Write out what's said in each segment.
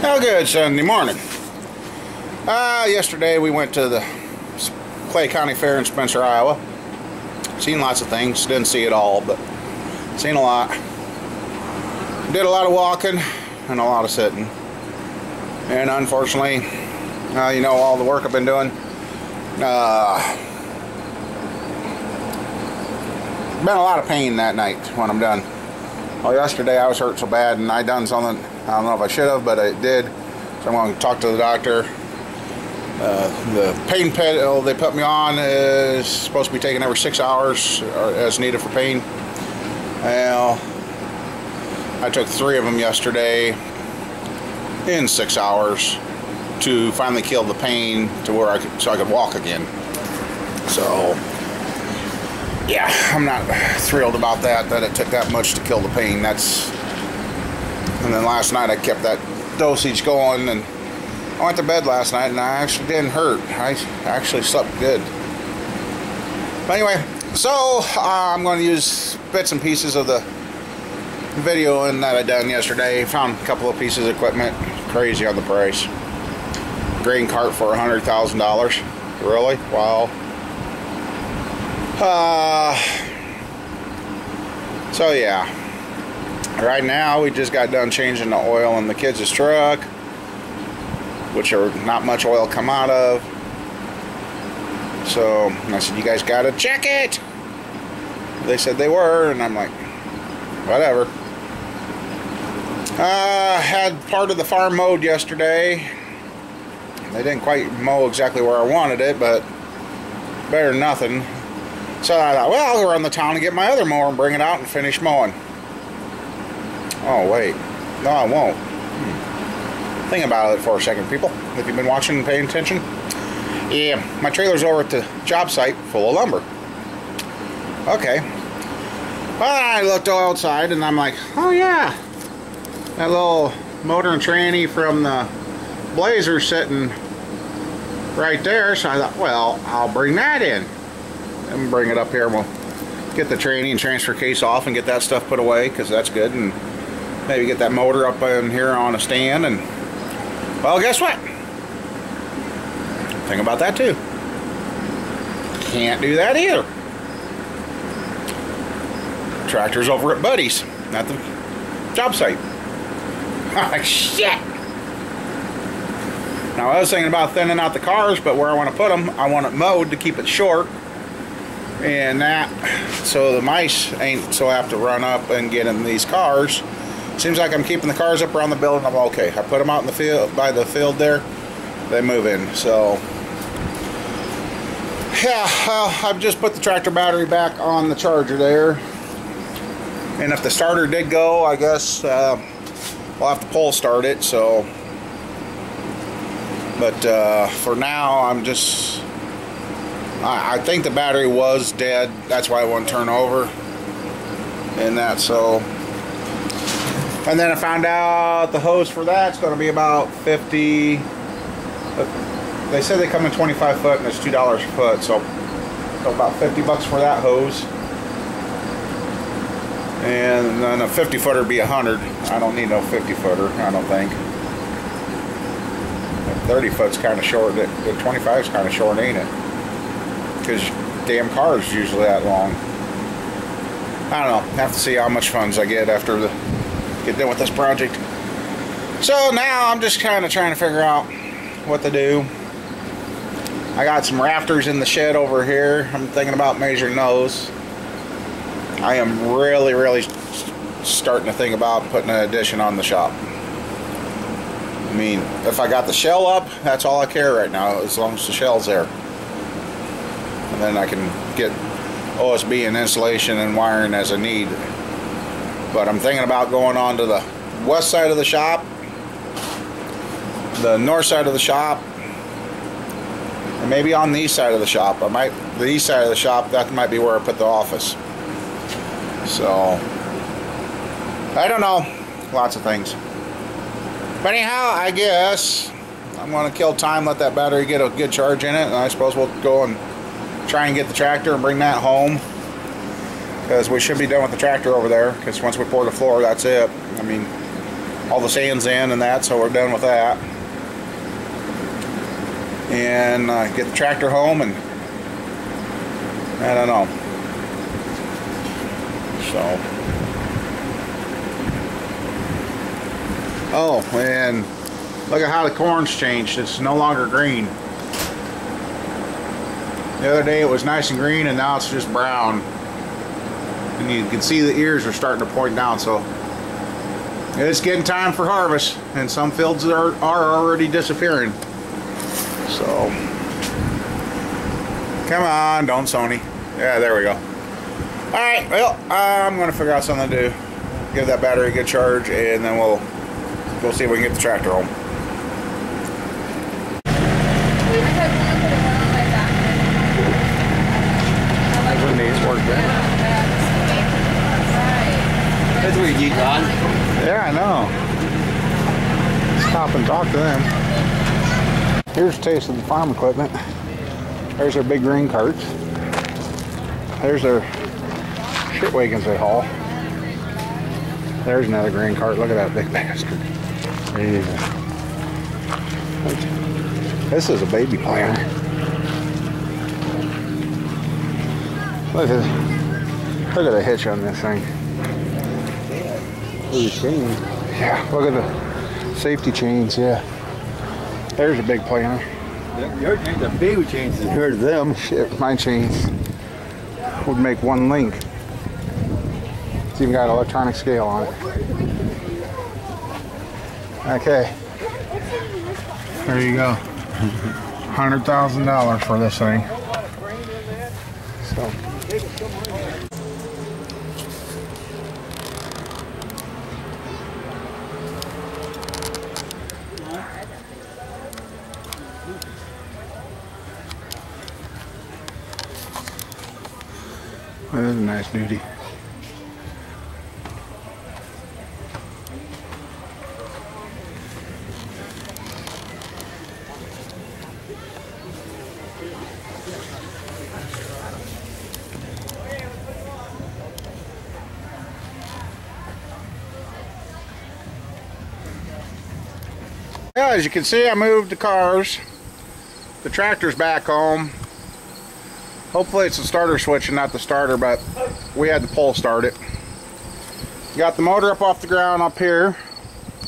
Oh, good Sunday morning. Yesterday we went to the Clay County Fair in Spencer, Iowa. Seen lots of things. Didn't see it all, but seen a lot. Did a lot of walking and a lot of sitting. And unfortunately, you know, all the work I've been doing. Been a lot of pain that night when I'm done. Well, yesterday I was hurt so bad, and I done something. I don't know if I should have, but I did. So I'm going to talk to the doctor. The pain pill they put me on is supposed to be taken every 6 hours as needed for pain. Well, I took 3 of them yesterday in 6 hours to finally kill the pain to where I could walk again. So yeah, I'm not thrilled about that it took that much to kill the pain. And then last night I kept that dosage going, and I went to bed last night and I actually didn't hurt. I actually slept good. But anyway, so I'm going to use bits and pieces of the video that I done yesterday. Found a couple of pieces of equipment. Crazy on the price. Grain cart for $100,000. Really? Wow. So yeah. Right now we just got done changing the oil in the kids' truck, which are not much oil come out of. So I said, you guys gotta check it. They said they were, and I'm like, whatever. Had part of the farm mowed yesterday. They didn't quite mow exactly where I wanted it, but better than nothing. So I thought, well, I'll go around the town and get my other mower and bring it out and finish mowing. Oh wait, no, I won't. Think about it for a second, people, if you've been watching and paying attention. Yeah, my trailer's over at the job site full of lumber. Okay. Well, I looked outside and I'm like, oh yeah, that little motor and tranny from the Blazer sitting right there. So I thought, well, I'll bring that in and bring it up here, and we'll get the tranny and transfer case off and get that stuff put away, because that's good, and maybe get that motor up in here on a stand. And well, guess what? Think about that too. Can't do that either. Tractor's over at Buddy's at the job site. Ah, shit. Now I was thinking about thinning out the cars, but where I want to put them, I want it mowed to keep it short, and that so the mice ain't so apt to run up and get in these cars. Seems like I'm keeping the cars up around the building. I'm okay. I put them out in the field, by the field there. They move in. So yeah, I've just put the tractor battery back on the charger there. And if the starter did go, I guess we'll have to pull start it. So, but for now, I'm just. I think the battery was dead. That's why it wouldn't turn over. And that so. And then I found out the hose for that's going to be about 50. They said they come in 25 foot and it's $2 a foot, so about 50 bucks for that hose. And then a 50 footer would be 100. I don't need no 50 footer, I don't think. 30 foot's kind of short. The 25 is kind of short, ain't it? Because damn car is usually that long. I don't know. Have to see how much funds I get after get done with this project. So now I'm just kind of trying to figure out what to do. I got some rafters in the shed over here. I'm thinking about measuring those. I am really starting to think about putting an addition on the shop. I mean, if I got the shell up, that's all I care right now, as long as the shell's there. And then I can get OSB and insulation and wiring as I need. But I'm thinking about going on to the west side of the shop, the north side of the shop, and maybe on the east side of the shop. The east side of the shop, that might be where I put the office. So, I don't know. Lots of things. But anyhow, I guess I'm going to kill time, let that battery get a good charge in it, and I suppose we'll go and try and get the tractor and bring that home. Because we should be done with the tractor over there, because once we pour the floor, that's it. I mean, all the sand's in and that, so we're done with that. And get the tractor home, and I don't know. So, oh, and look at how the corn's changed. It's no longer green. The other day it was nice and green, and now it's just brown. And you can see the ears are starting to point down, so it's getting time for harvest, and some fields are already disappearing. So, come on, don't Sony. Yeah, there we go. Alright, well, I'm going to figure out something to do. Give that battery a good charge, and then we'll see if we can get the tractor home. That's where you get on. Yeah, I know. Stop and talk to them. Here's a taste of the farm equipment. There's their big grain carts. There's their shit wagons they haul. There's another grain cart. Look at that big bastard. Jesus. This is a baby planter. Look at the hitch on this thing. Yeah, look at the safety chains, yeah. There's a big planter. Your chains are big chains compared to them. Shit, my chains would make one link. It's even got an electronic scale on it. Okay. There you go. $100,000 for this thing. So. That is a nice duty. Yeah, as you can see, I moved the cars. The tractor's back home. Hopefully it's the starter switch and not the starter, but we had to pull start it. Got the motor up off the ground up here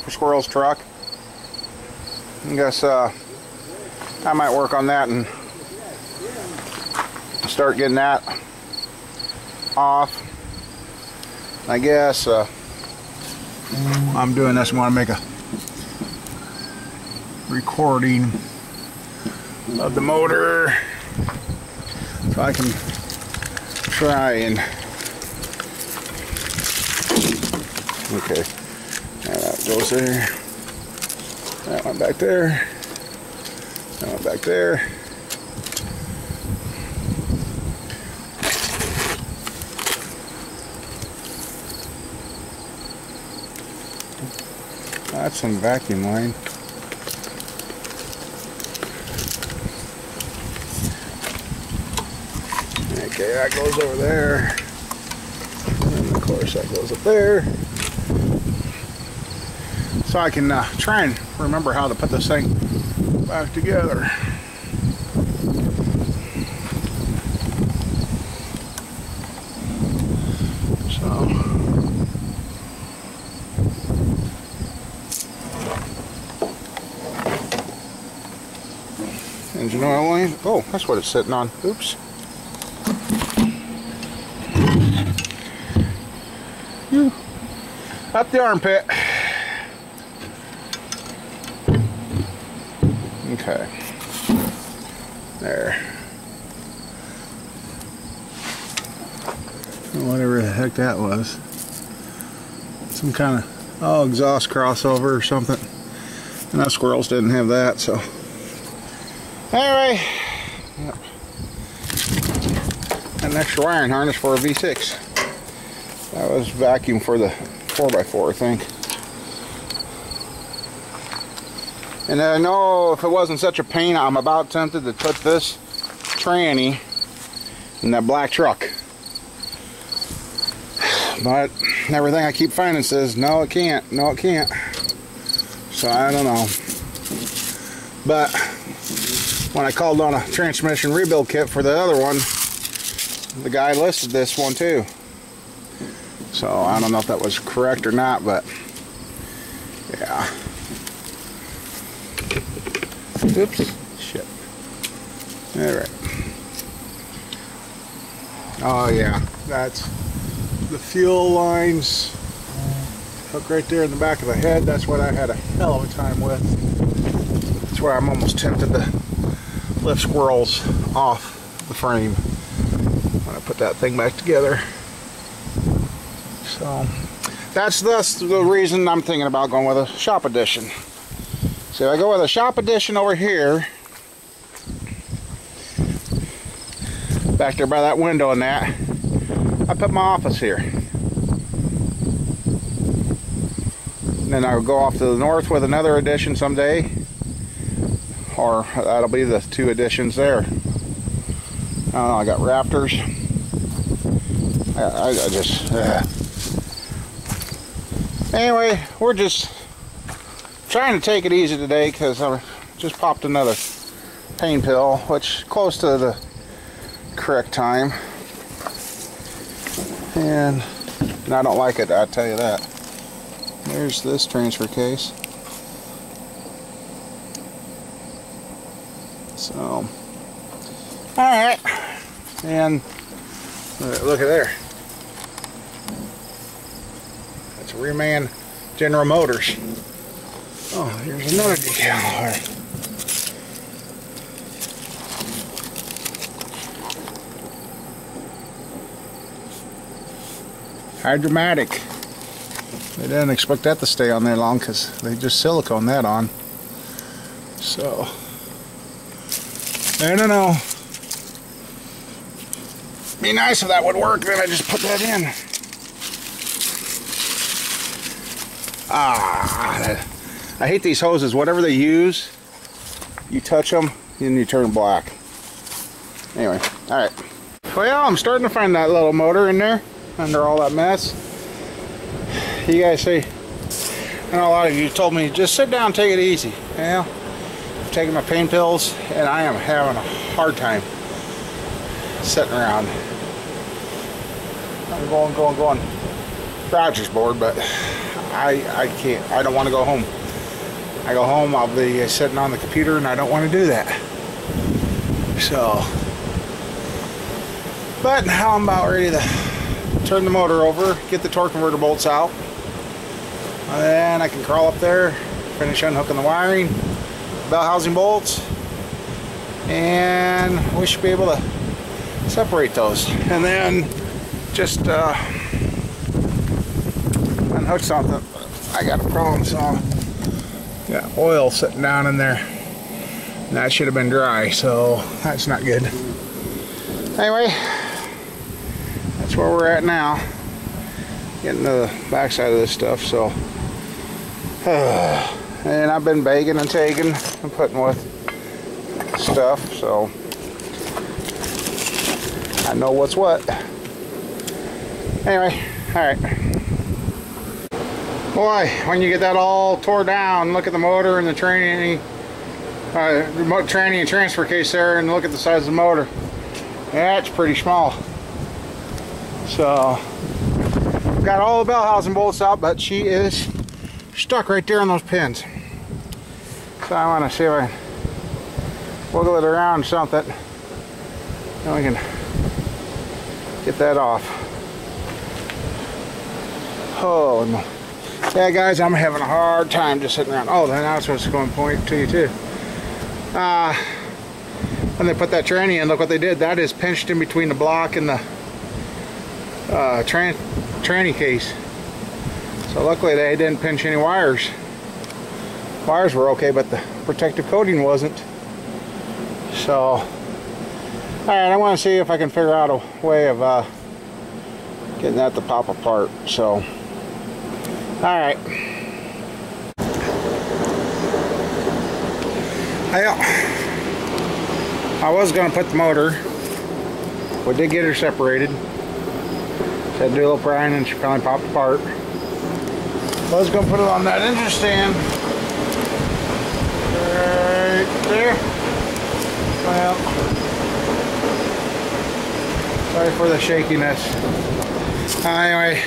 for Squirrel's truck. I guess I might work on that and start getting that off. I guess I'm doing this. I want to make a recording of the motor so I can try and okay, that goes there, that one back there, that one back there. That's some vacuum line. Okay, that goes over there, and of course that goes up there. So I can try and remember how to put this thing back together. So, engine oil line. Oh, that's what it's sitting on. Oops. Up the armpit. Okay. There. Whatever the heck that was. Some kind of, exhaust crossover or something. And our squirrels didn't have that, so. Anyway. Yep. An extra wiring harness for a V6. That was vacuum for the 4x4, I think. And I know if it wasn't such a pain, I'm about tempted to put this tranny in that black truck. But everything I keep finding says, no it can't, no it can't. So I don't know. But when I called on a transmission rebuild kit for the other one, the guy listed this one too. So I don't know if that was correct or not, but yeah. Oops. Shit. Alright. Oh yeah, that's the fuel lines hook right there in the back of the head. That's what I had a hell of a time with. That's where I'm almost tempted to lift squirrels off the frame when I put that thing back together. So that's the reason I'm thinking about going with a shop edition. So I go with a shop edition over here, back there by that window and that. I put my office here. And then I'll go off to the north with another edition someday. Or that'll be the 2 editions there. I don't know, I got Raptors. I just... Anyway, we're just trying to take it easy today because I just popped another pain pill, which is close to the correct time. And I don't like it, I'll tell you that. There's this transfer case. So, alright. And look at there. That's Reman General Motors. Oh, here's another decal. Hydromatic. They didn't expect that to stay on there long because they just silicone that on. So, I don't know. Be nice if that would work, then I just put that in. I hate these hoses. Whatever they use, you touch them and you turn black. Anyway, alright. Well, I'm starting to find that little motor in there under all that mess. You guys say, I know a lot of you told me just sit down and take it easy. Well, I'm taking my pain pills and I am having a hard time sitting around. I'm going. Roger's bored, but I can't. I don't want to go home. I go home, I'll be sitting on the computer, and I don't want to do that. So, but now I'm about ready to turn the motor over, get the torque converter bolts out, and then I can crawl up there, finish unhooking the wiring, bell housing bolts, and we should be able to separate those, and then just unhook something. I got a problem, so got oil sitting down in there, and that should have been dry, so that's not good. Anyway, that's where we're at now, getting to the backside of this stuff. So and I've been bagging and taking and putting with stuff, so I know what's what. Anyway, alright. Boy, when you get that all tore down, look at the motor and the tranny and transfer case there, and look at the size of the motor. That's pretty small. So, got all the bell housing bolts out, but she is stuck right there on those pins. So I want to see if I can wiggle it around something, and we can get that off. Oh no. Yeah, guys, I'm having a hard time just sitting around. Oh, then I was supposed to go and point to you too. When they put that tranny in, look what they did. That is pinched in between the block and the tranny case. So luckily they didn't pinch any wires. Wires were okay, but the protective coating wasn't. So, alright, I want to see if I can figure out a way of getting that to pop apart. So, alright. I was going to put the motor. We did get her separated. So I did a little prying and she finally popped apart. I was going to put it on that engine stand Right there. Well, sorry for the shakiness. Anyway,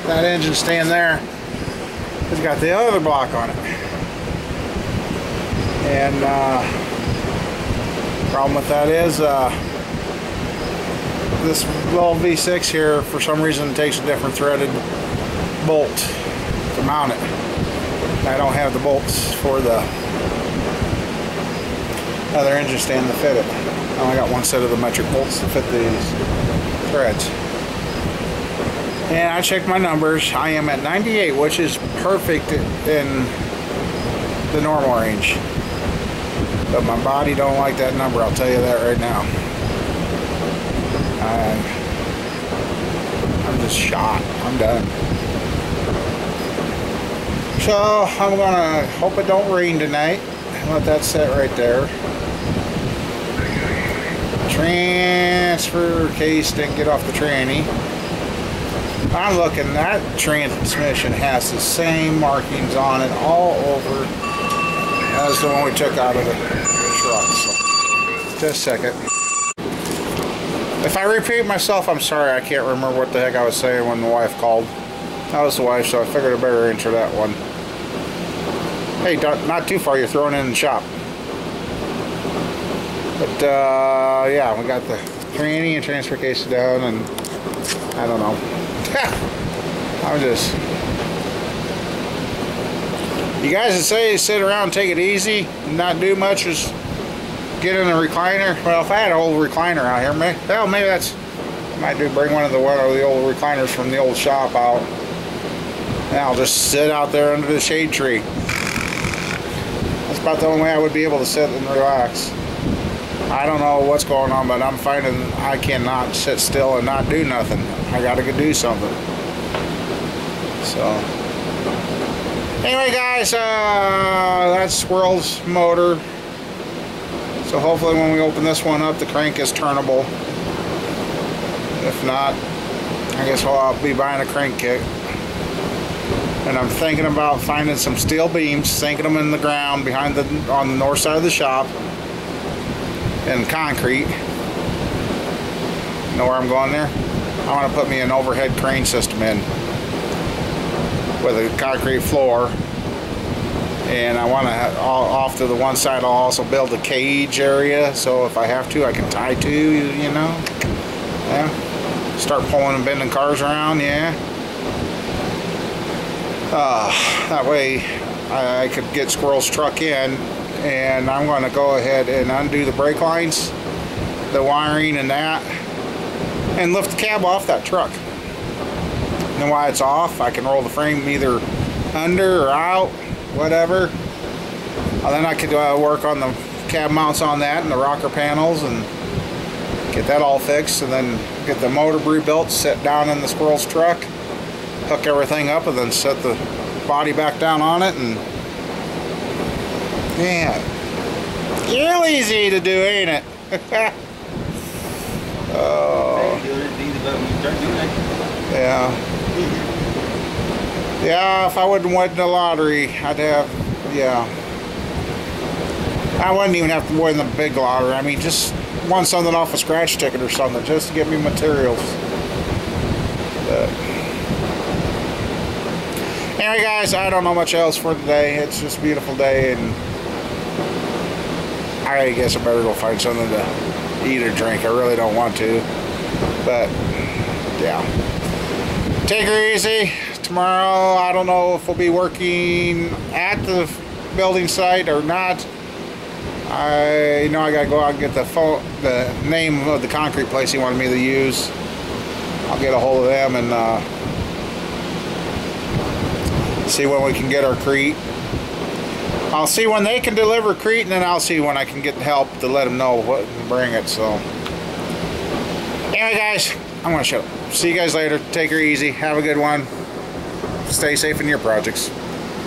that engine stand there has got the other block on it. And problem with that is this little V6 here, for some reason, takes a different threaded bolt to mount it. I don't have the bolts for the other engine stand to fit it. I only got one set of the metric bolts to fit these threads. And I checked my numbers. I am at 98, which is perfect in the normal range. But my body don't like that number, I'll tell you that right now. I'm just shot. I'm done. So I'm gonna hope it don't rain tonight. Let that set right there. Transfer case didn't get off the tranny. I'm looking, that transmission has the same markings on it all over as the one we took out of the truck. So, just a second. If I repeat myself, I'm sorry. I can't remember what the heck I was saying when the wife called. That was the wife, so I figured I better answer that one. Hey, not too far. You're throwing in the shop. But yeah, we got the tranny and transfer case down, and I don't know. I'm just. You guys that say sit around and take it easy and not do much, just get in a recliner. Well, if I had an old recliner out here, maybe that's. I might bring one of the old recliners from the old shop out, and I'll just sit out there under the shade tree. That's about the only way I would be able to sit and relax. I don't know what's going on, but I'm finding I cannot sit still and not do nothing. I gotta go do something. So, anyway, guys, that's Squirrel's motor. So hopefully when we open this one up, the crank is turnable. If not, I guess I'll be buying a crank kit. And I'm thinking about finding some steel beams, sinking them in the ground behind on the north side of the shop, and concrete. Know where I'm going there? I want to put me an overhead crane system in with a concrete floor, and I want to off to the one side. I'll also build a cage area, so if I have to, I can tie to, you know. Yeah. Start pulling and bending cars around. Yeah. That way I could get Squirrel's truck in, and I'm going to go ahead and undo the brake lines, the wiring and that, and lift the cab off that truck. And while it's off, I can roll the frame either under or out, whatever. And then I could work on the cab mounts on that and the rocker panels and get that all fixed, and then get the motor rebuilt, sit down in the Squirrel's truck, hook everything up, and then set the body back down on it. And yeah, real easy to do, ain't it? Oh. Yeah. Yeah, if I wouldn't win the lottery, I'd have, yeah. I wouldn't even have to win the big lottery. I mean, just won something off a scratch ticket or something, just to get me materials. But anyway, guys, I don't know much else for today. It's just a beautiful day, and I guess I better go find something to eat or drink. I really don't want to, but yeah. Take her easy. Tomorrow, I don't know if we'll be working at the building site or not. I know I gotta go out and get the name of the concrete place he wanted me to use. I'll get a hold of them and see when we can get our crete. I'll see when they can deliver crete, and then I'll see when I can get help to let them know what and bring it. So anyway, guys, I'm gonna shut up. See you guys later. Take her easy. Have a good one. Stay safe in your projects.